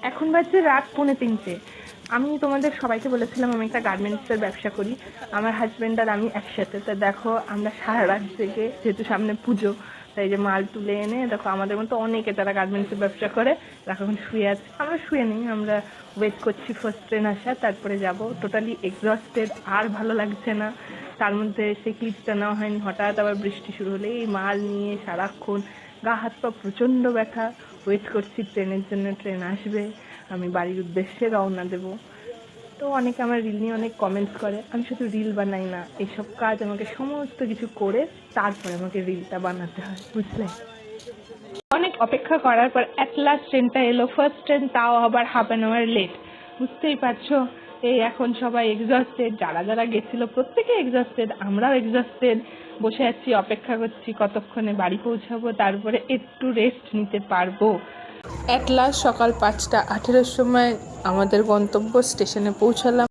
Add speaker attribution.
Speaker 1: এখন বাজছে রাত 2:45। আমি তোমাদের সবাইকে বলেছিলাম আমি একটা গার্মেন্টসের ব্যবসা করি, আমার হাজব্যান্ড আর আমি একসাথে। তা দেখো আমরা সারা রাত থেকে, যেহেতু সামনে পুজো, তাই যে মাল তুলে এনে দেখো আমাদের মতো অনেকে যারা গার্মেন্টসের ব্যবসা করে দেখো এখন শুয়ে আছে। আমরা শুয়ে নেই, আমরা ওয়েট করছি ফার্স্ট ট্রেন আসা, তারপরে যাব। টোটালি এক্সস্টেড, আর ভালো লাগছে না। তার মধ্যে সেই ক্লিপটা নেওয়া হয়নি, হঠাৎ আবার বৃষ্টি শুরু হলে এই মাল নিয়ে সারাক্ষণ গা হাত পা প্রচণ্ড ব্যথা। ওয়েট করছি ট্রেনের জন্য, ট্রেন আসবে, আমি বাড়ির উদ্দেশ্যে রওনা দেব। তো অনেকে আমার রিল নিয়ে অনেক কমেন্টস করে, আমি শুধু রিল বানাই না, এইসব কাজ আমাকে সমস্ত কিছু করে তারপরে আমাকে রিলটা বানাতে হয়, বুঝলে। অনেক অপেক্ষা করার পর অ্যাট লাস্ট ট্রেনটা এলো, ফার্স্ট ট্রেন, তাও আবার হাফ অ্যান আওয়ার লেট। বুঝতেই পারছো এই এখন সবাই এক্সস্টেড, যারা যারা গেছিলো প্রত্যেকে এক্সস্টেড, আমরাও এক্সস্টেড। বসে আছি, অপেক্ষা করছি কতক্ষণে বাড়ি পৌঁছাবো, তারপরে একটু রেস্ট নিতে পারবো। অ্যাট লাস্ট সকাল 5:18 সময় আমাদের গন্তব্য স্টেশনে পৌঁছালাম।